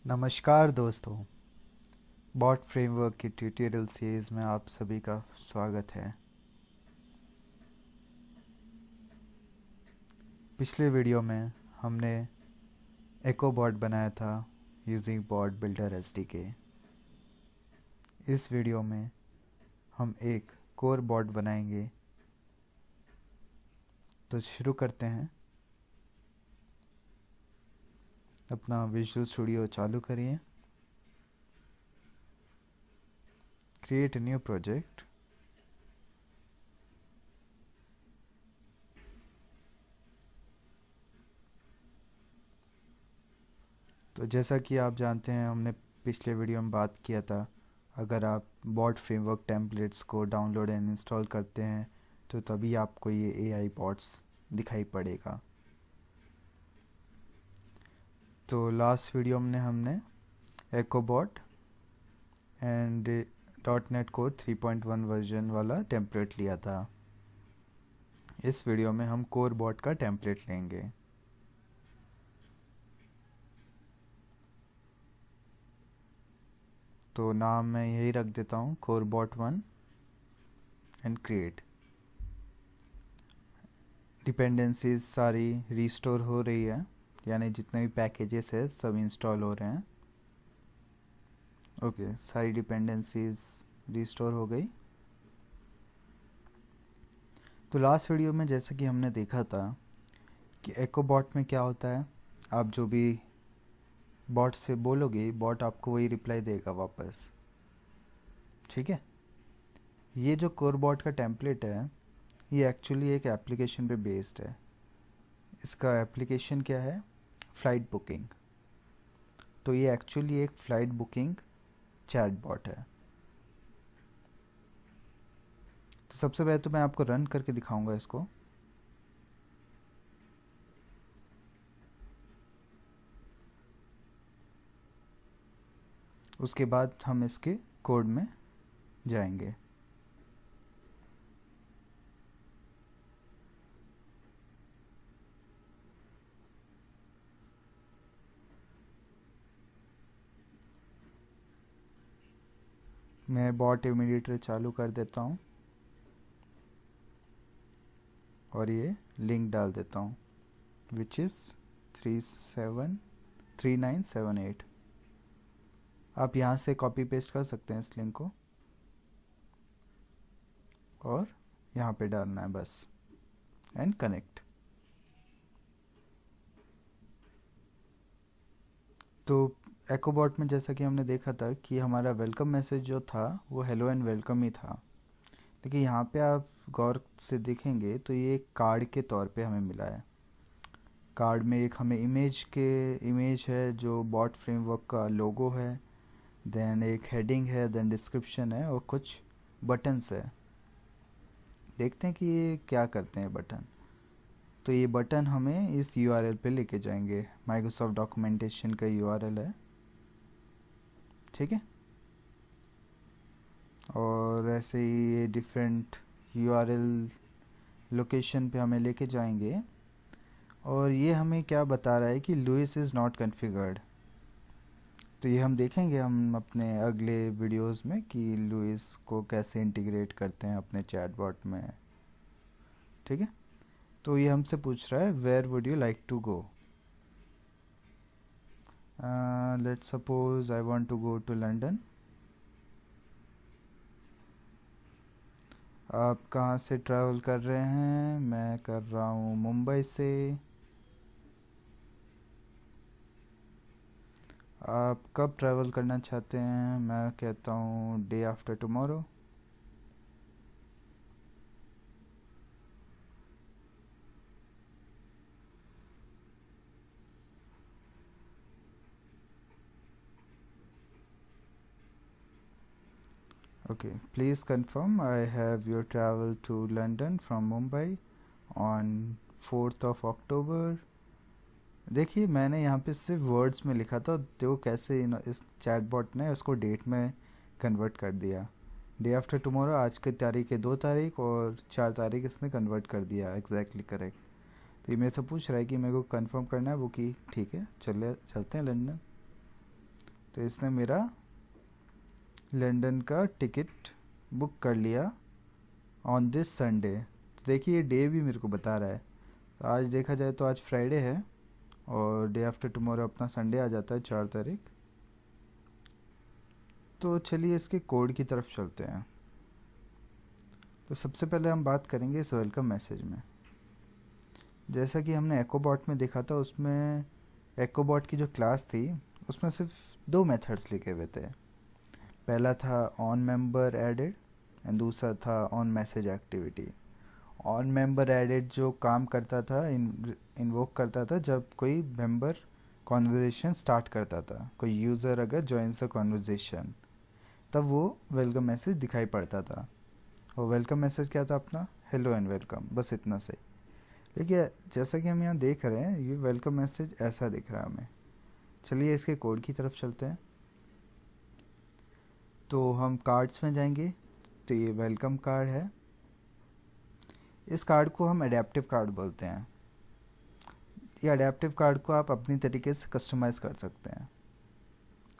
नमस्कार दोस्तों। Bot framework की ट्यूटोरियल सीरीज़ में आप सभी का स्वागत है। पिछले वीडियो में हमने एको बॉट बनाया था यूजिंग बॉट बिल्डर एसडीके। इस वीडियो में हम एक कोर बॉट बनाएंगे। तो शुरू करते हैं। अपना विजुअल स्टूडियो चालू करिए। Create a new project. तो जैसा कि आप जानते हैं, हमने पिछले वीडियो में बात किया था, अगर आप बॉट फ्रेमवर्क टेम्पलेट्स को डाउनलोड एंड इंस्टॉल करते हैं तो तभी आपको ये एआई बॉट्स दिखाई पड़ेगा। तो लास्ट वीडियो में हमने EchoBot and .NET Core 3.1 version वाला टेम्पलेट लिया था। इस वीडियो में हम कोर बॉट का टेम्पलेट लेंगे। तो नाम मैं यही रख देता हूँ, core bot 1 and create. Dependencies सारी रिस्टोर हो रही है, यानी जितने भी पैकेजेस है सब इंस्टॉल हो रहे हैं। ओके, सारी डिपेंडेंसीज रिस्टोर हो गई। तो लास्ट वीडियो में जैसे कि हमने देखा था कि EchoBot में क्या होता है, आप जो भी बॉट से बोलोगे बॉट आपको वही रिप्लाई देगा वापस। ठीक है। ये जो कोर बॉट का टेम्पलेट है ये एक्चुअली एक एप्लीकेशन पे बेस्ड है। इसका एप्लीकेशन क्या है? Flight booking. तो ये एक्चुअली एक फ़्लाइट बुकिंग चैट बॉट है। तो सबसे पहले तो मैं आपको रन करके दिखाऊंगा इसको। उसके बाद हम इसके कोड में जाएंगे। मैं बॉट इमीडिएटर चालू कर देता हूँ और ये लिंक डाल देता हूँ, विच इज़ 3978। आप यहाँ से कॉपी पेस्ट कर सकते हैं इस लिंक को और यहाँ पे डालना है बस, एंड कनेक्ट। तो EchoBot में जैसा कि हमने देखा था कि हमारा वेलकम मैसेज जो था वो हेलो एंड वेलकम ही था, लेकिन यहाँ पे आप गौर से देखेंगे तो ये एक कार्ड के तौर पे हमें मिला है। कार्ड में एक हमें इमेज है जो बॉट फ्रेमवर्क का लोगो है, देन एक हेडिंग है, देन डिस्क्रिप्शन है और कुछ बटन्स है। देखते हैं कि ये क्या करते हैं बटन। तो ये बटन हमें इस यूआरएल पे लेके जाएंगे। माइक्रोसॉफ्ट डॉक्यूमेंटेशन का यूआरएल है। ठीक है। और ऐसे ही ये डिफरेंट यूआरएल लोकेशन पे हमें लेके जाएंगे। और ये हमें क्या बता रहा है कि लुइस इज़ नॉट कॉन्फ़िगर्ड। तो ये हम देखेंगे हम अपने अगले वीडियोस में कि लुइस को कैसे इंटीग्रेट करते हैं अपने चैटबॉट में। ठीक है। तो ये हमसे पूछ रहा है where would you like to go. Let's suppose I want to go to London. आप कहाँ से ट्रैवल कर रहे हैं? मैं कर रहा हूँ मुंबई से। आप कब ट्रैवल करना चाहते हैं? मैं कहता हूँ day after tomorrow. Okay, please confirm I have your travel to London from Mumbai on 4th of October। देखिए मैंने यहाँ पे सिर्फ वर्ड्स में लिखा था, देखो कैसे इस चैटबॉट ने उसको डेट में कन्वर्ट कर दिया। डे आफ्टर टुमारो आज की तारीख है 2 तारीख और 4 तारीख इसने कन्वर्ट कर दिया एग्जैक्टली करेक्ट। तो ये मेरे से पूछ रहा है कि मेरे को कंफर्म करना है वो कि ठीक है चलते हैं लंदन। तो इसने मेरा लंदन का टिकट बुक कर लिया ऑन दिस संडे। तो देखिए ये डे भी मेरे को बता रहा है। तो आज देखा जाए तो आज फ्राइडे है और डे आफ्टर टुमारो अपना संडे आ जाता है 4 तारीख। तो चलिए इसके कोड की तरफ चलते हैं। तो सबसे पहले हम बात करेंगे इस वेलकम मैसेज में। जैसा कि हमने EchoBot में देखा था, उसमें EchoBot की जो क्लास थी उसमें सिर्फ 2 मेथड्स लिखे हुए थे। पहला था ऑन मेंबर एडेड एंड दूसरा था on message activity. On member added जो काम करता था, इन्वोक करता था जब कोई मेंबर कॉन्वर्जेसन स्टार्ट करता था। कोई यूज़र अगर जॉइन्स द कॉन्वर्जेसन तब वो वेलकम मैसेज दिखाई पड़ता था। और वेलकम मैसेज क्या था अपना, हेलो एंड वेलकम, बस इतना सही। देखिए जैसा कि हम यहाँ देख रहे हैं ये वेलकम मैसेज ऐसा दिख रहा है हमें। चलिए इसके कोड की तरफ चलते हैं। तो हम कार्ड्स में जाएंगे। तो ये वेलकम कार्ड है। इस कार्ड को हम अडेप्टिव कार्ड बोलते हैं। ये अडेप्टिव कार्ड को आप अपनी तरीके से कस्टमाइज़ कर सकते हैं,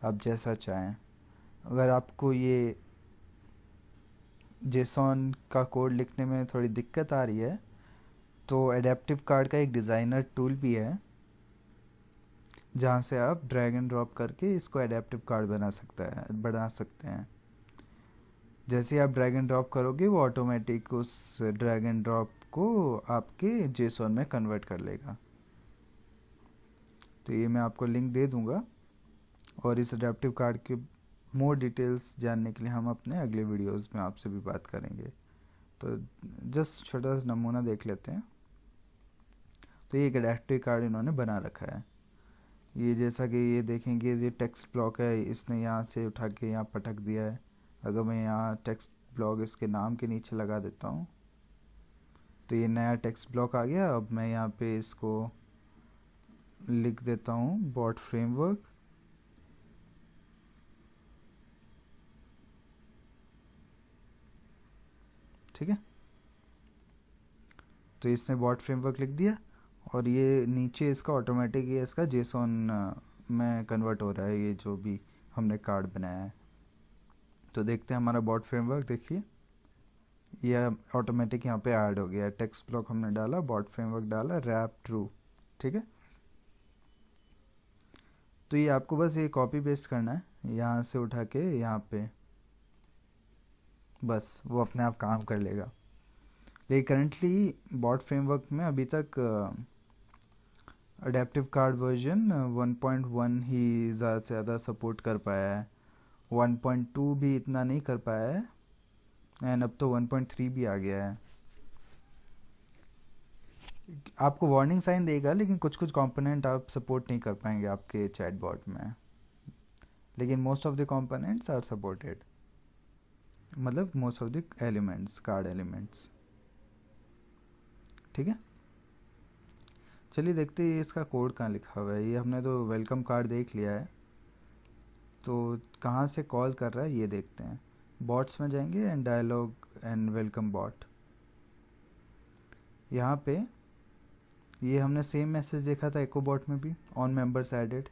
आप जैसा चाहें। अगर आपको ये जेसॉन का कोड लिखने में थोड़ी दिक्कत आ रही है तो एडेप्टिव कार्ड का एक डिज़ाइनर टूल भी है जहाँ से आप ड्रैग एंड ड्रॉप करके इसको एडेप्टिव कार्ड बना सकते हैं। जैसे आप ड्रैग एंड ड्रॉप करोगे वो ऑटोमेटिक उस ड्रैग एंड ड्रॉप को आपके जेसॉन में कन्वर्ट कर लेगा। तो ये मैं आपको लिंक दे दूंगा और इस एडेप्टिव कार्ड के मोर डिटेल्स जानने के लिए हम अपने अगले वीडियोस में आपसे भी बात करेंगे। तो जस्ट छोटा सा नमूना देख लेते हैं। तो ये एक एडेप्टिव कार्ड इन्होंने बना रखा है। ये जैसा कि ये देखेंगे ये टेक्स्ट ब्लॉक है, इसने यहाँ से उठा के यहाँ पटक दिया है। अगर मैं यहाँ टेक्स्ट ब्लॉक इसके नाम के नीचे लगा देता हूँ तो ये नया टेक्स्ट ब्लॉक आ गया। अब मैं यहाँ पे इसको लिख देता हूँ बॉट फ्रेमवर्क। ठीक है, तो इसने बॉट फ्रेमवर्क लिख दिया और ये नीचे इसका ऑटोमेटिक ये इसका जेसॉन में कन्वर्ट हो रहा है ये जो भी हमने कार्ड बनाया है। तो देखते हैं हमारा बॉट फ्रेमवर्क। देखिए ये ऑटोमेटिक यहाँ पे ऐड हो गया। टेक्स्ट ब्लॉक हमने डाला, बॉट फ्रेमवर्क डाला, रैप ट्रू। ठीक है, तो ये आपको बस ये कॉपी पेस्ट करना है यहाँ से उठा के यहाँ पे, बस वो अपने आप काम कर लेगा। लेकिन करंटली बॉट फ्रेमवर्क में अभी तक अडेप्टिव कार्ड वर्जन 1.1 ही ज़्यादा से ज़्यादा सपोर्ट कर पाया है। 1.2 भी इतना नहीं कर पाया है एंड अब तो 1.3 भी आ गया है। आपको वार्निंग साइन देगा लेकिन कुछ कुछ कंपोनेंट आप सपोर्ट नहीं कर पाएंगे आपके चैटबॉट में, लेकिन most of the components are supported, मतलब most of the elements, card elements. ठीक है, चलिए देखते हैं इसका कोड कहाँ लिखा हुआ है। ये हमने तो वेलकम कार्ड देख लिया है, तो कहाँ से कॉल कर रहा है ये देखते हैं। बॉट्स में जाएंगे and dialogue and welcome bot. यहाँ पे ये हमने सेम मैसेज देखा था EchoBot में भी, ऑन मेंबर्स एडेड।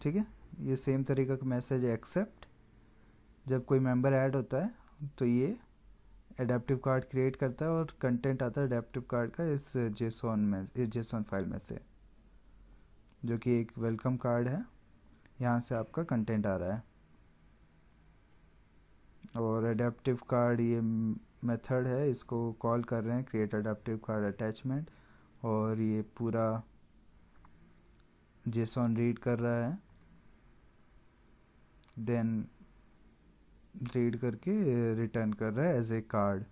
ठीक है, ये सेम तरीका का मैसेज है, एक्सेप्ट जब कोई मेंबर ऐड होता है तो ये एडेप्टिव कार्ड क्रिएट करता है और कंटेंट आता है एडेप्टिव कार्ड का इस जेसॉन फाइल में से, जो कि एक वेलकम कार्ड है। यहाँ से आपका कंटेंट आ रहा है और एडेप्टिव कार्ड ये मेथड है, इसको कॉल कर रहे हैं क्रिएट एडेप्टिव कार्ड अटैचमेंट, और ये पूरा जेसॉन रीड कर रहा है, देन रीड करके रिटर्न कर रहा है एज ए कार्ड,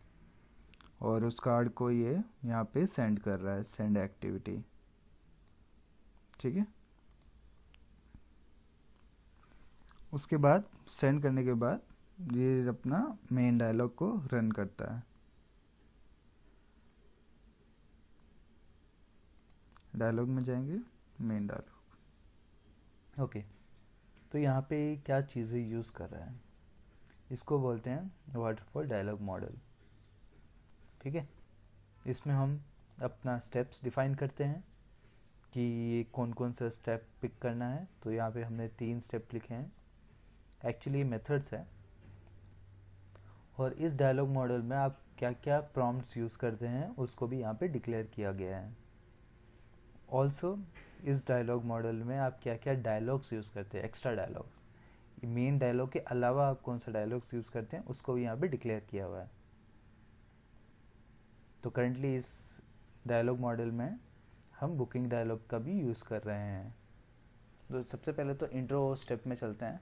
और उस कार्ड को ये यहाँ पे सेंड कर रहा है, सेंड एक्टिविटी। ठीक है, उसके बाद सेंड करने के बाद ये अपना मेन डायलॉग को रन करता है। डायलॉग में जाएंगे, मेन डायलॉग। ओके, तो यहाँ पे क्या चीज़ें यूज़ कर रहा है, इसको बोलते हैं वाटरफॉल डायलॉग मॉडल। ठीक है, इसमें हम अपना स्टेप्स डिफाइन करते हैं कि ये कौन कौन सा स्टेप पिक करना है। तो यहाँ पे हमने 3 स्टेप लिखे हैं, एक्चुअली मेथड्स है। और इस डायलॉग मॉडल में आप क्या क्या प्रॉम्प्ट्स यूज़ करते हैं उसको भी यहाँ पे डिक्लेयर किया गया है। ऑल्सो इस डायलॉग मॉडल में आप क्या क्या डायलॉग्स यूज़ करते हैं, एक्स्ट्रा डायलॉग्स, मेन डायलॉग के अलावा आप कौन सा डायलॉग्स यूज़ करते हैं उसको भी यहाँ पे डिक्लेयर किया हुआ है। तो करंटली इस डायलॉग मॉडल में हम बुकिंग डायलॉग का भी यूज़ कर रहे हैं। तो सबसे पहले तो इंट्रो स्टेप में चलते हैं।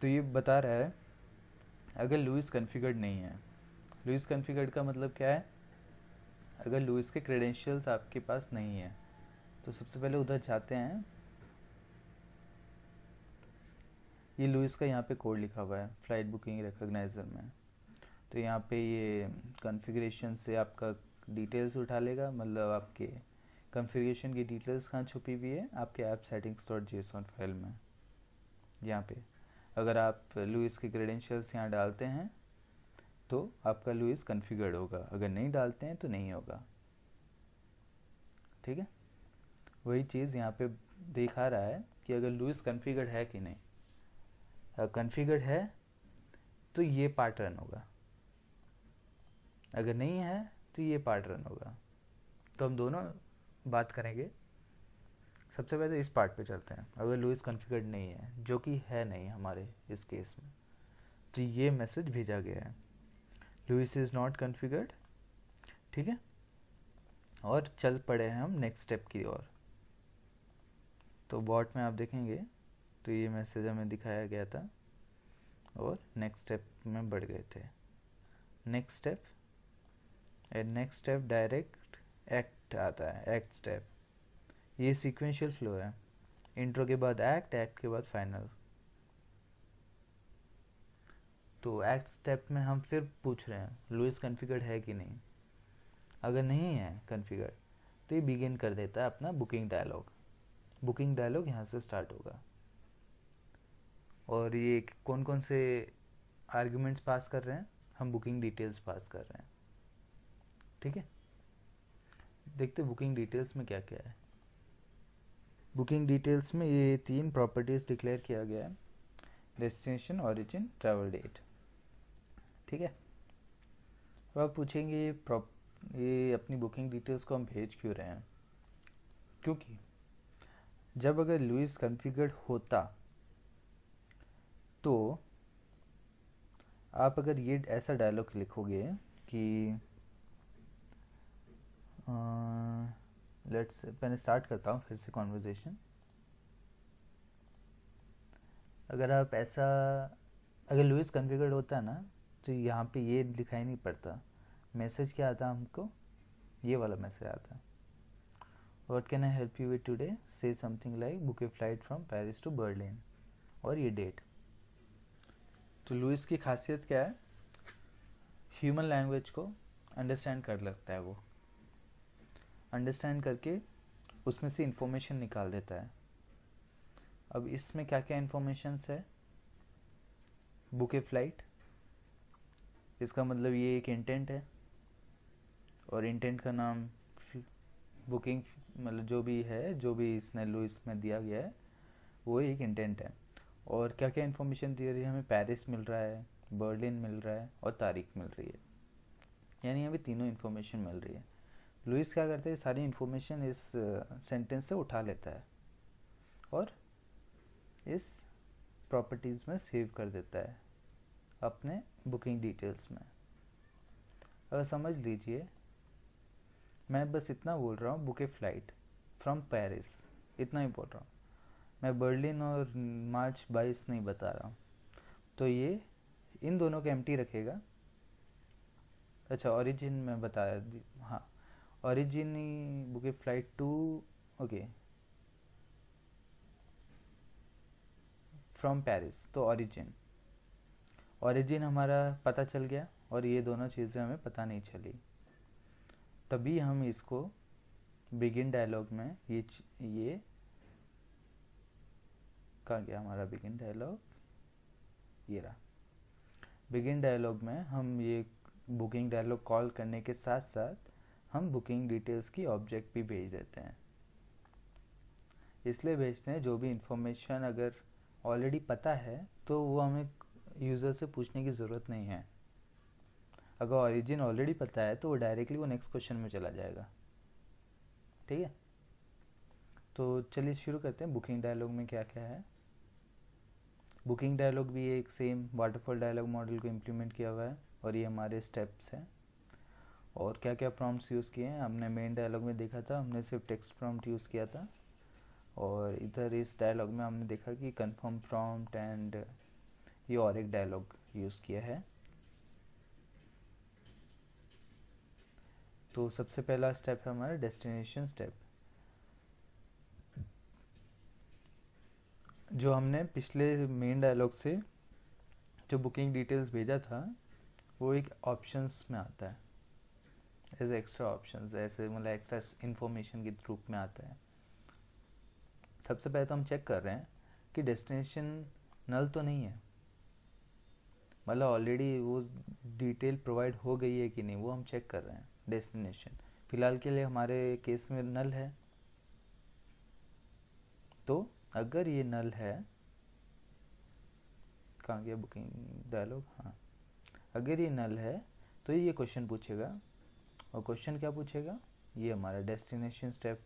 तो ये बता रहा है अगर लुइस कॉन्फ़िगर्ड नहीं है। लुइस कॉन्फ़िगर्ड का मतलब क्या है, अगर लुइस के क्रेडेंशियल्स आपके पास नहीं है। तो सबसे पहले उधर जाते हैं, ये लुइस का यहाँ पे कोड लिखा हुआ है फ्लाइट बुकिंग रिकॉग्नाइजर में। तो यहाँ पे ये कॉन्फ़िगरेशन से आपका डिटेल्स उठा लेगा, मतलब आपके कॉन्फ़िगरेशन की डिटेल्स कहाँ छुपी हुई है, आपके app settings dot JSON file में। यहाँ पे अगर आप लुइस के क्रेडेंशियल्स यहाँ डालते हैं तो आपका लुइस कॉन्फ़िगर्ड होगा, अगर नहीं डालते हैं तो नहीं होगा। ठीक है, वही चीज़ यहाँ पे दिखा रहा है कि अगर लुइस कॉन्फ़िगर्ड है कि नहीं। अगर कॉन्फ़िगर्ड है तो ये पार्ट रन होगा, अगर नहीं है तो ये पार्ट रन होगा। तो हम दोनों बात करेंगे। सबसे पहले इस पार्ट पे चलते हैं। अगर लुइस कॉन्फ़िगर्ड नहीं है, जो कि है नहीं हमारे इस केस में, तो ये मैसेज भेजा गया है, लुइस इज़ नॉट कॉन्फ़िगर्ड। ठीक है, और चल पड़े हैं हम नेक्स्ट स्टेप की ओर। तो बॉट में आप देखेंगे तो ये मैसेज हमें दिखाया गया था और नेक्स्ट स्टेप में बढ़ गए थे। Next step and next step direct act आता है, एक्ट स्टेप। ये सीक्वेंशियल फ्लो है, इंट्रो के बाद एक्ट, एक्ट के बाद फाइनल। तो एक्ट स्टेप में हम फिर पूछ रहे हैं लुइस कॉन्फ़िगर्ड है कि नहीं। अगर नहीं है कॉन्फ़िगर्ड तो ये बिगिन कर देता है अपना बुकिंग डायलॉग। बुकिंग डायलॉग यहाँ से स्टार्ट होगा और ये कौन कौन से आर्ग्यूमेंट्स पास कर रहे हैं, हम बुकिंग डिटेल्स पास कर रहे हैं। ठीक है, देखते बुकिंग डिटेल्स में क्या क्या है। बुकिंग डिटेल्स में ये 3 प्रॉपर्टीज़ डिक्लेयर किया गया है, डेस्टिनेशन, ओरिजिन, ट्रैवल डेट। ठीक है, तो आप पूछेंगे ये अपनी बुकिंग डिटेल्स को हम भेज क्यों रहे हैं। क्योंकि जब अगर लुइस कॉन्फ़िगर्ड होता तो आप अगर ये ऐसा डायलॉग लिखोगे कि लेट्स, पहले स्टार्ट करता हूँ फिर से कॉन्वर्जेसन। अगर आप ऐसा, अगर लुइस कॉन्फ़िगर्ड होता ना तो यहाँ पे ये दिखाई नहीं पड़ता। मैसेज क्या आता हमको, ये वाला मैसेज आता, what can I help you with today, say something like book a flight from Paris to Berlin, और ये डेट। तो लुइस की खासियत क्या है, ह्यूमन लैंग्वेज को अंडरस्टैंड कर लगता है, वो अंडरस्टैंड करके उसमें से इंफॉर्मेशन निकाल देता है। अब इसमें क्या क्या इंफॉर्मेशंस है, बुक ए फ्लाइट, इसका मतलब ये एक इंटेंट है, और इंटेंट का नाम बुकिंग, मतलब जो भी है, जो भी इसने लुइस में दिया गया है वो एक इंटेंट है। और क्या क्या इन्फॉर्मेशन दे रही है हमें, पेरिस मिल रहा है, बर्लिन मिल रहा है और तारीख मिल रही है, यानी हमें तीनों इन्फॉर्मेशन मिल रही है। लुइस क्या करता है, सारी इन्फॉर्मेशन इस सेंटेंस से उठा लेता है और इस प्रॉपर्टीज़ में सेव कर देता है अपने बुकिंग डिटेल्स में। अगर समझ लीजिए, मैं बस इतना बोल रहा हूँ, book a flight from Paris, इतना ही बोल रहा हूँ, मैं बर्लिन और मार्च 22 नहीं बता रहा हूँ। तो ये इन दोनों को एम्प्टी रखेगा। अच्छा, ओरिजिन में बताया, हाँ, ओरिजिन ही book a flight to, okay, from Paris, तो ओरिजिन, ओरिजिन हमारा पता चल गया और ये दोनों चीज़ें हमें पता नहीं चली। तभी हम इसको बिगिन डायलॉग में ये कहाँ गया हमारा बिगिन डायलॉग, ये रहा। बिगिन डायलॉग में हम ये बुकिंग डायलॉग कॉल करने के साथ साथ हम बुकिंग डिटेल्स की ऑब्जेक्ट भी भेज देते हैं। इसलिए भेजते हैं जो भी इंफॉर्मेशन अगर ऑलरेडी पता है तो वो हमें यूज़र से पूछने की ज़रूरत नहीं है। अगर ओरिजिन ऑलरेडी पता है तो वो डायरेक्टली वो नेक्स्ट क्वेश्चन में चला जाएगा। ठीक है, तो चलिए शुरू करते हैं। बुकिंग डायलॉग में क्या क्या है। बुकिंग डायलॉग भी एक सेम वाटरफॉल डायलॉग मॉडल को इम्प्लीमेंट किया हुआ है और ये हमारे स्टेप्स हैं। और क्या क्या प्रॉम्प्ट्स यूज़ किए हैं हमने मेन डायलॉग में देखा था, हमने सिर्फ टेक्स्ट प्रॉम्प्ट यूज़ किया था। और इधर इस डायलॉग में हमने देखा कि कंफर्म प्रॉम्प्ट एंड ये और एक डायलॉग यूज़ किया है। तो सबसे पहला स्टेप है हमारा डेस्टिनेशन स्टेप। जो हमने पिछले मेन डायलॉग से जो बुकिंग डिटेल्स भेजा था वो एक ऑप्शंस में आता है एज एक्स्ट्रा ऑप्शंस, ऐसे मतलब एक्स्ट्रा इन्फॉर्मेशन के रूप में आता है। सबसे पहले तो हम चेक कर रहे हैं कि डेस्टिनेशन नल तो नहीं है, मतलब ऑलरेडी वो डिटेल प्रोवाइड हो गई है कि नहीं, वो हम चेक कर रहे हैं। डेस्टिनेशन फ़िलहाल के लिए हमारे केस में नल है, तो अगर ये नल है, कहाँ गया बुकिंग डायलॉग, हाँ, अगर ये नल है तो ये क्वेश्चन पूछेगा। और क्वेश्चन क्या पूछेगा, ये हमारा डेस्टिनेशन स्टेप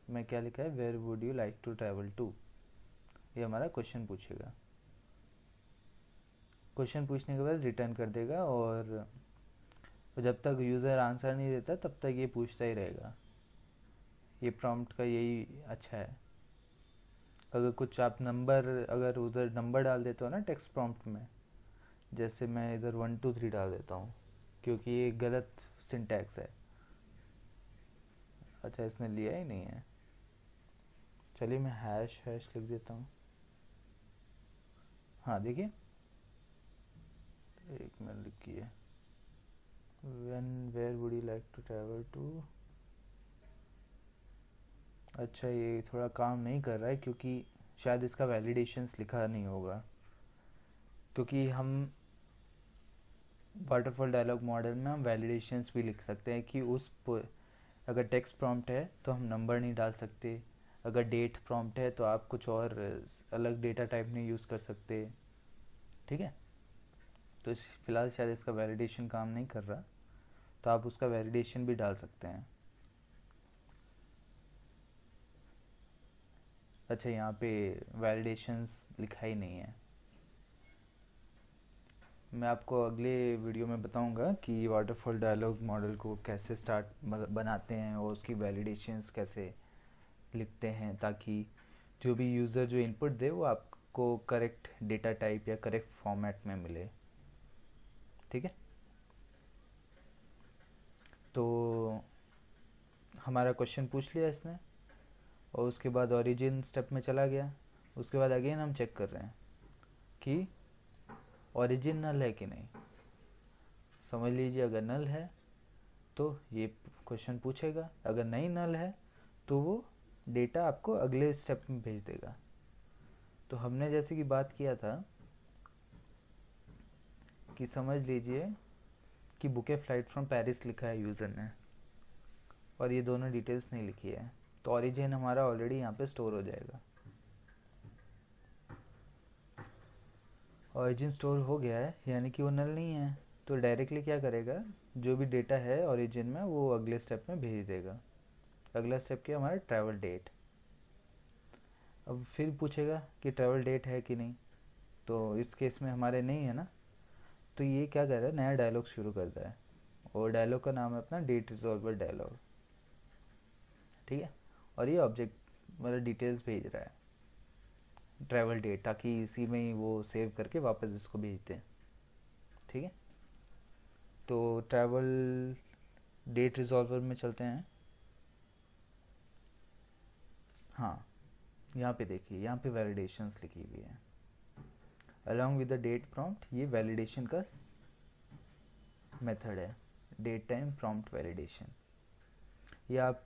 में क्या लिखा है, where would you like to travel to, ये हमारा क्वेश्चन पूछेगा। क्वेश्चन पूछने के बाद रिटर्न कर देगा और जब तक यूज़र आंसर नहीं देता तब तक ये पूछता ही रहेगा। ये प्रॉम्प्ट का यही अच्छा है। अगर कुछ आप नंबर, अगर उधर नंबर डाल देते हो ना टेक्स्ट प्रॉम्प्ट में, जैसे मैं इधर 1 2 3 डाल देता हूँ क्योंकि ये गलत सिंटैक्स है। अच्छा, इसने लिया ही नहीं है, चलिए मैं हैश हैश लिख देता हूँ। हाँ देखिए, एक मिनट लिखिए, where would you like to travel to. अच्छा, ये थोड़ा काम नहीं कर रहा है क्योंकि शायद इसका वैलिडेशंस लिखा नहीं होगा, क्योंकि हम वाटरफॉल डायलॉग मॉडल में हम वैलिडेशंस भी लिख सकते हैं कि अगर टेक्स्ट प्रॉम्प्ट है तो हम नंबर नहीं डाल सकते, अगर डेट प्रॉम्प्ट है तो आप कुछ और अलग डेटा टाइप नहीं यूज़ कर सकते। ठीक है, तो फिलहाल शायद इसका वैलिडेशन काम नहीं कर रहा, तो आप उसका वैलिडेशन भी डाल सकते हैं। अच्छा, यहाँ पे वैलिडेशंस लिखा ही नहीं है। मैं आपको अगले वीडियो में बताऊंगा कि वाटरफॉल डायलॉग मॉडल को कैसे स्टार्ट बनाते हैं और उसकी वैलिडेशंस कैसे लिखते हैं, ताकि जो भी यूज़र जो इनपुट दे वो आपको करेक्ट डेटा टाइप या करेक्ट फॉर्मेट में मिले। ठीक है, तो हमारा क्वेश्चन पूछ लिया इसने और उसके बाद ओरिजिन स्टेप में चला गया। उसके बाद अगेन हम चेक कर रहे हैं कि ओरिजिन नल है कि नहीं। समझ लीजिए, अगर नल है तो ये क्वेश्चन पूछेगा, अगर नहीं नल है तो वो डेटा आपको अगले स्टेप में भेज देगा। तो हमने जैसे कि बात किया था कि समझ लीजिए कि बुके फ्लाइट फ्रॉम पेरिस लिखा है यूज़र ने और ये दोनों डिटेल्स नहीं लिखी है, तो ओरिजिन हमारा ऑलरेडी यहाँ पे स्टोर हो जाएगा। ओरिजिन स्टोर हो गया है यानी कि वो नल नहीं है, तो डायरेक्टली क्या करेगा, जो भी डेटा है ओरिजिन में वो अगले स्टेप में भेज देगा। अगला स्टेप क्या, हमारा ट्रैवल डेट। अब फिर पूछेगा कि ट्रैवल डेट है कि नहीं, तो इस केस में हमारे नहीं है ना, तो ये क्या कर रहा है, नया डायलॉग शुरू करता है और डायलॉग का नाम है अपना डेट रिजॉल्वर डायलॉग। ठीक है, और ये ऑब्जेक्ट मतलब डिटेल्स भेज रहा है ट्रैवल डेट, ताकि इसी में ही वो सेव करके वापस इसको भेज दें। ठीक है, तो ट्रैवल डेट रिजॉल्वर में चलते हैं। हाँ, यहाँ पे देखिए, यहाँ पे वैलिडेशंस लिखी हुई है along with the date prompt. ये वैलिडेशन का मेथड है, डेट टाइम प्रॉम्प्ट वैलिडेशन। ये आप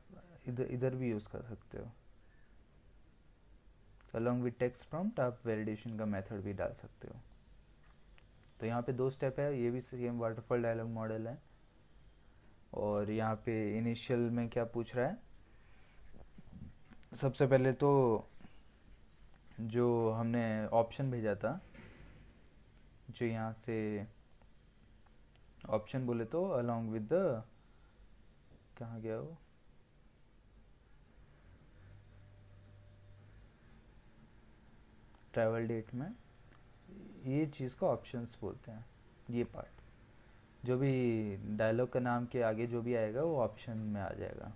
इधर भी यूज़ कर सकते हो। अलॉन्ग विद टेक्स्ट प्रॉम्प्ट आप वैलिडेशन का मेथड भी डाल सकते हो। तो यहाँ पे 2 स्टेप है, ये भी सेम वाटरफॉल डायलॉग मॉडल है। और यहाँ पे इनिशियल में क्या पूछ रहा है, सबसे पहले तो जो हमने ऑप्शन भेजा था, जो यहाँ से ऑप्शन बोले तो अलोंग विद द, कहाँ गया वो, ट्रैवल डेट में, ये चीज़ को ऑप्शंस बोलते हैं। ये पार्ट जो भी डायलॉग का नाम के आगे जो भी आएगा वो ऑप्शन में आ जाएगा।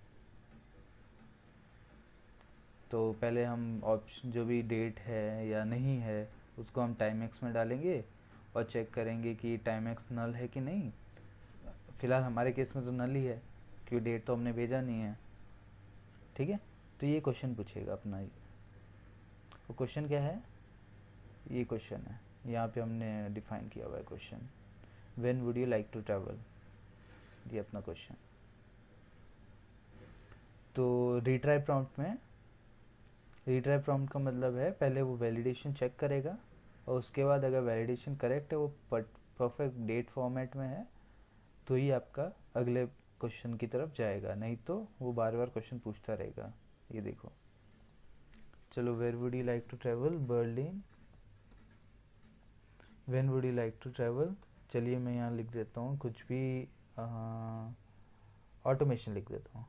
तो पहले हम ऑप्शन जो भी डेट है या नहीं है उसको हम टाइम एक्स में डालेंगे और चेक करेंगे कि टाइम एक्स नल है कि नहीं। फ़िलहाल हमारे केस में तो नल ही है क्योंकि डेट तो हमने भेजा नहीं है। ठीक है, तो ये क्वेश्चन पूछेगा अपना। वो क्वेश्चन क्या है, ये क्वेश्चन है, यहाँ पे हमने डिफाइन किया हुआ है question, when would you like to travel, ये अपना क्वेश्चन। तो रीट्राई प्रॉम्प्ट में, रीट्राई प्रॉम्प्ट का मतलब है पहले वो वैलिडेशन चेक करेगा और उसके बाद अगर वैलिडेशन करेक्ट है, वो परफेक्ट डेट फॉर्मेट में है, तो ही आपका अगले क्वेश्चन की तरफ जाएगा, नहीं तो वो बार बार क्वेश्चन पूछता रहेगा। ये देखो, चलो, where would you like to travel, Berlin, when would you like to travel. चलिए मैं यहाँ लिख देता हूँ कुछ भी, ऑटोमेशन लिख देता हूँ।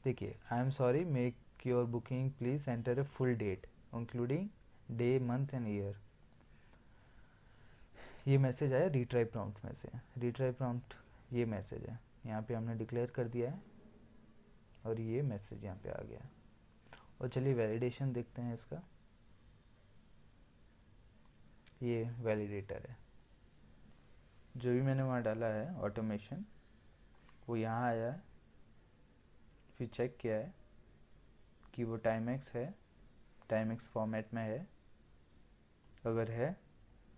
देखिए, I am sorry, make your booking, please enter a full date including day, month and year. ये मैसेज आया रीट्राई प्रॉम्प्ट में से। रीट्राई प्रॉम्प्ट ये मैसेज है, यहाँ पे हमने डिक्लेयर कर दिया है और ये मैसेज यहाँ पे आ गया। और चलिए वैलिडेशन देखते हैं इसका। ये वैलिडेटर है, जो भी मैंने वहाँ डाला है ऑटोमेशन, वो यहाँ आया है, फिर चेक किया है कि वो टाइम एक्स है, टाइम एक्स फॉर्मेट में है, अगर है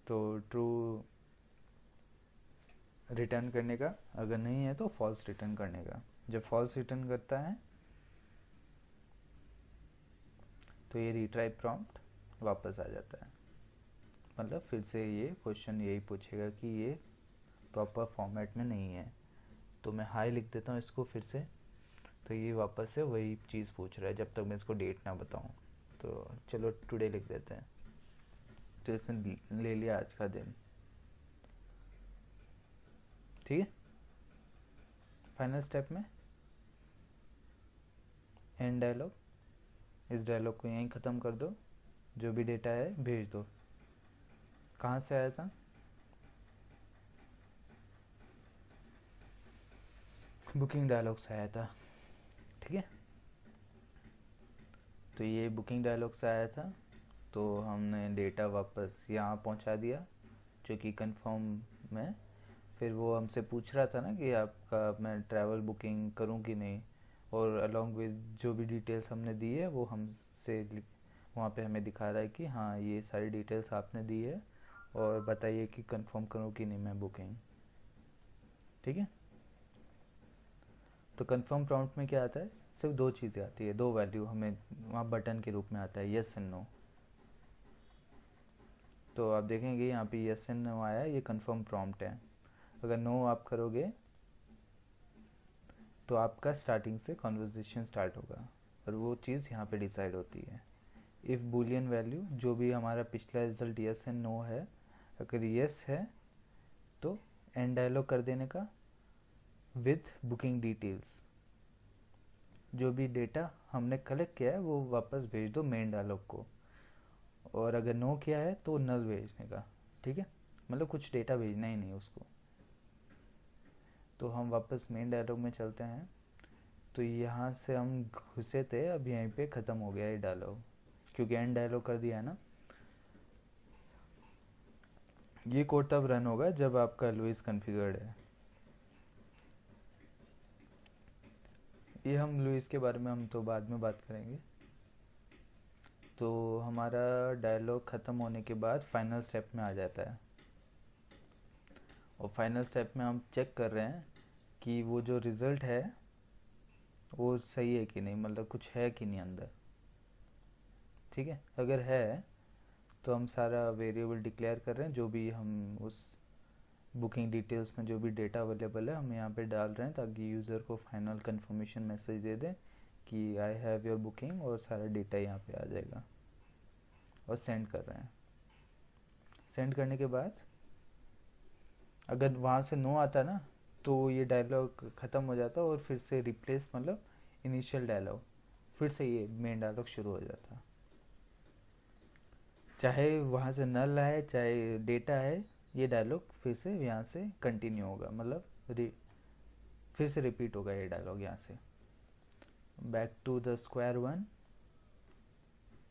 तो ट्रू रिटर्न करने का, अगर नहीं है तो फॉल्स रिटर्न करने का। जब फॉल्स रिटर्न करता है तो ये रीट्राई प्रॉम्प्ट वापस आ जाता है, मतलब फिर से ये क्वेश्चन यही पूछेगा कि ये प्रॉपर फॉर्मेट में नहीं है। तो मैं हाई लिख देता हूँ इसको फिर से, तो ये वापस से वही चीज़ पूछ रहा है जब तक मैं इसको डेट ना बताऊँ। तो चलो टुडे लिख देते हैं, तो इसने ले लिया आज का दिन। ठीक है, फाइनल स्टेप में एंड डायलॉग, इस डायलॉग को यहीं ख़त्म कर दो, जो भी डेटा है भेज दो। कहाँ से आया था, बुकिंग डायलॉग से आया था। ठीक है, तो ये बुकिंग डायलॉग से आया था, तो हमने डेटा वापस यहाँ पहुँचा दिया जो कि कंफर्म में। फिर वो हमसे पूछ रहा था ना कि आपका मैं ट्रैवल बुकिंग करूं कि नहीं, और अलोंग विद जो भी डिटेल्स हमने दी है वो हमसे वहाँ पे हमें दिखा रहा है कि हाँ ये सारी डिटेल्स आपने दी है, और बताइए कि कंफर्म करूं कि नहीं मैं बुकिंग। ठीक है, तो कंफर्म प्रॉम्प्ट में क्या आता है, सिर्फ दो चीज़ें आती है, दो वैल्यू हमें वहाँ बटन के रूप में आता है, येस एंड नो। तो आप देखेंगे यहाँ पे येस एंड नो आया, ये कंफर्म प्रॉम्प्ट है। अगर नो आप करोगे तो आपका स्टार्टिंग से कॉन्वर्जेसन स्टार्ट होगा, और वो चीज़ यहाँ पे डिसाइड होती है। इफ़ बूलियन वैल्यू, जो भी हमारा पिछला रिजल्ट येस एंड नो है, अगर येस है तो एंड डायलॉग कर देने का विथ बुकिंग डिटेल्स, जो भी डेटा हमने कलेक्ट किया है वो वापस भेज दो मेन डायलॉग को। और अगर नो किया है तो नल भेजने का। ठीक है, मतलब कुछ डेटा भेजना ही नहीं उसको। तो हम वापस मेन डायलॉग में चलते हैं। तो यहाँ से हम घुसे थे, अब यहीं पे ख़त्म हो गया ये डायलॉग, क्योंकि एंड डायलॉग कर दिया है ना। ये कोड तब रन होगा जब आपका लुइस कॉन्फ़िगर्ड है। ये हम लुइस के बारे में हम तो बाद में बात करेंगे। तो हमारा डायलॉग ख़त्म होने के बाद फाइनल स्टेप में आ जाता है, और फाइनल स्टेप में हम चेक कर रहे हैं कि वो जो रिज़ल्ट है वो सही है कि नहीं, मतलब कुछ है कि नहीं अंदर। ठीक है, अगर है तो हम सारा वेरिएबल डिक्लेयर कर रहे हैं, जो भी हम उस बुकिंग डिटेल्स में जो भी डेटा अवेलेबल है हम यहाँ पे डाल रहे हैं, ताकि यूज़र को फाइनल कंफर्मेशन मैसेज दे दें कि आई हैव योर बुकिंग, और सारा डेटा यहाँ पे आ जाएगा। और सेंड कर रहे हैं। सेंड करने के बाद अगर वहाँ से नो आता ना, तो ये डायलॉग ख़त्म हो जाता और फिर से रिप्लेस, मतलब इनिशियल डायलॉग, फिर से ये मेन डायलॉग शुरू हो जाता। चाहे वहाँ से नल आए चाहे डेटा है, ये डायलॉग फिर से यहाँ से कंटिन्यू होगा, मतलब फिर से रिपीट होगा ये डायलॉग यहाँ से। Back to the square one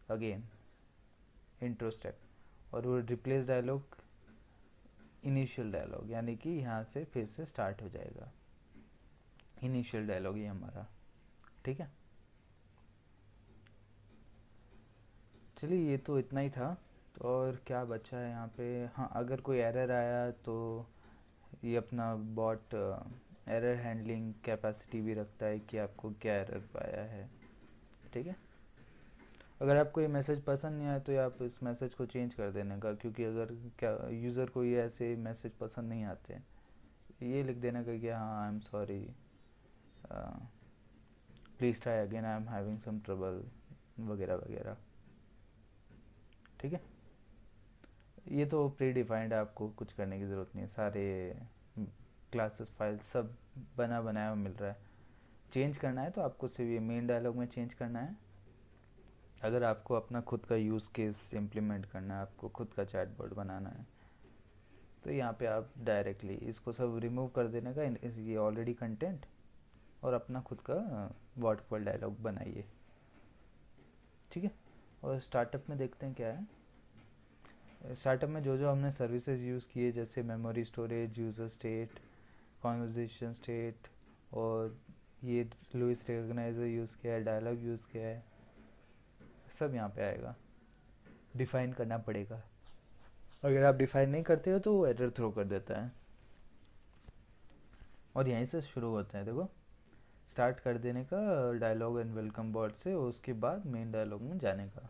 again, intro step, और वो रिप्लेस डायलॉग इनिशियल डायलॉग, यानी कि यहाँ से फिर से स्टार्ट हो जाएगा। इनिशियल डायलॉग ये हमारा, ठीक है। चलिए ये तो इतना ही था। तो और क्या बचा है यहाँ पे? हाँ, अगर कोई एरर आया तो ये अपना बॉट एरर हैंडलिंग कैपेसिटी भी रखता है कि आपको क्या एरर आया है, ठीक है। अगर आपको ये मैसेज पसंद नहीं आया तो आप इस मैसेज को चेंज कर देने का, क्योंकि अगर क्या यूज़र को ये ऐसे मैसेज पसंद नहीं आते, ये लिख देने का कि हाँ I am sorry, please try again, I am having some trouble, वगैरह वगैरह, ठीक है। ये तो प्री डिफाइंड है, आपको कुछ करने की ज़रूरत नहीं है, सारे क्लासेस फाइल सब बना बनाया मिल रहा है। चेंज करना है तो आपको सिर्फ ये मेन डायलॉग में चेंज करना है। अगर आपको अपना खुद का यूज़ केस इम्प्लीमेंट करना है, आपको खुद का चैटबॉट बनाना है, तो यहाँ पे आप डायरेक्टली इसको सब रिमूव कर देने का, ये ऑलरेडी कंटेंट, और अपना खुद का वाटरफॉल डायलॉग बनाइए, ठीक है। और स्टार्टअप में देखते हैं क्या है। स्टार्टअप में जो जो हमने सर्विसेज यूज़ किए, जैसे memory storage, user state, conversation state, और ये लुइस रिकॉग्नाइजर यूज़ किया है, डायलॉग यूज़ किया है, सब यहाँ पे आएगा। डिफ़ाइन करना पड़ेगा, अगर आप डिफ़ाइन नहीं करते हो तो वो एरर थ्रो कर देता है। और यहीं से शुरू होता है, देखो स्टार्ट कर देने का डायलॉग एंड वेलकम बॉट से, और उसके बाद मेन डायलॉग में जाने का।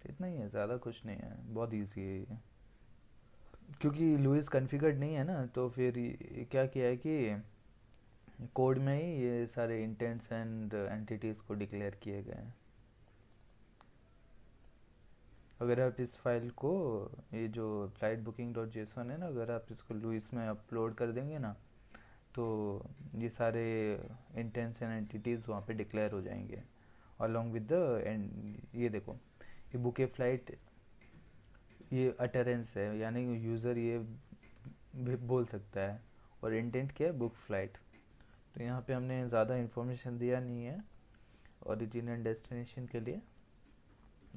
इतना ही है, ज़्यादा कुछ नहीं है, बहुत ईजी है ये। क्योंकि लुइस कॉन्फ़िगर्ड नहीं है ना, तो फिर क्या किया है कि कोड में ही ये सारे इंटेंट्स एंड एंटिटीज़ को डिक्लेयर किए गए हैं। अगर आप इस फाइल को, ये जो फ्लाइट बुकिंग डॉट जेसन है ना, अगर आप इसको लुइस में अपलोड कर देंगे ना, तो ये सारे इंटेंट्स एंड एंटिटीज़ वहाँ पे डिक्लेयर हो जाएंगे अलॉन्ग विद द, ये देखो ये बुके फ्लाइट, ये अटरेंस है, यानी यूज़र ये भी बोल सकता है, और इंटेंट क्या है, बुक फ्लाइट। तो यहाँ पे हमने ज़्यादा इन्फॉर्मेशन दिया नहीं है ओरिजिन एंड डेस्टिनेशन के लिए,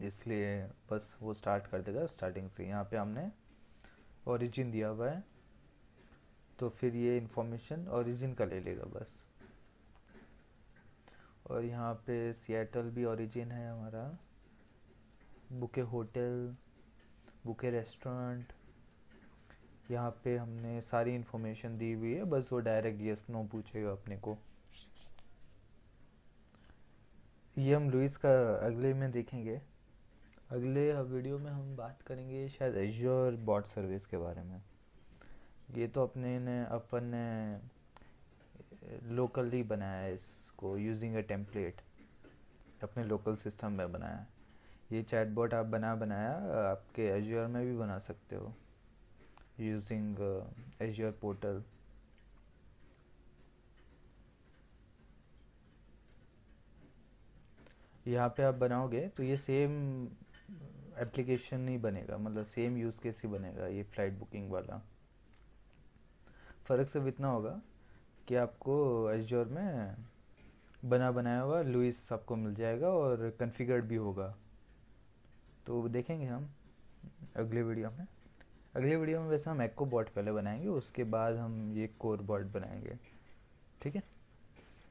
इसलिए बस वो स्टार्ट कर देगा स्टार्टिंग से। यहाँ पे हमने ओरिजिन दिया हुआ है, तो फिर ये इन्फॉर्मेशन ओरिजिन का ले लेगा बस। और यहाँ पे सिएटल भी ओरिजिन है हमारा, बुके होटल, बुके रेस्टोरेंट, यहाँ पे हमने सारी इन्फॉर्मेशन दी हुई है, बस वो डायरेक्ट यस नो पूछेगा अपने को। ये हम लुइस का अगले में देखेंगे। अगले वीडियो में हम बात करेंगे शायद एज्योर बॉट सर्विस के बारे में। ये तो अपन ने लोकली बनाया है इसको, यूजिंग अ टेम्पलेट, अपने लोकल सिस्टम में बनाया है। ये चैटबॉट आप बनाया आपके एज्योर में भी बना सकते हो यूजिंग एज्योर पोर्टल। यहाँ पे आप बनाओगे तो ये सेम एप्लीकेशन ही बनेगा, मतलब सेम यूज़ केस ही बनेगा ये फ्लाइट बुकिंग वाला। फ़र्क सिर्फ इतना होगा कि आपको एज्योर में बना बनाया हुआ लुइस आपको मिल जाएगा, और कॉन्फ़िगर्ड भी होगा। तो देखेंगे हम अगले वीडियो में। अगले वीडियो में वैसे हम एको बॉट पहले बनाएंगे, उसके बाद हम ये कोर बॉट बनाएंगे, ठीक है।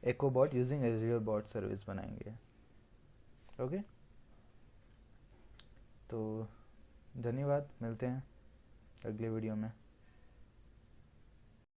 Echo bot using Azure bot service बनाएंगे, ओके। तो धन्यवाद, मिलते हैं अगले वीडियो में।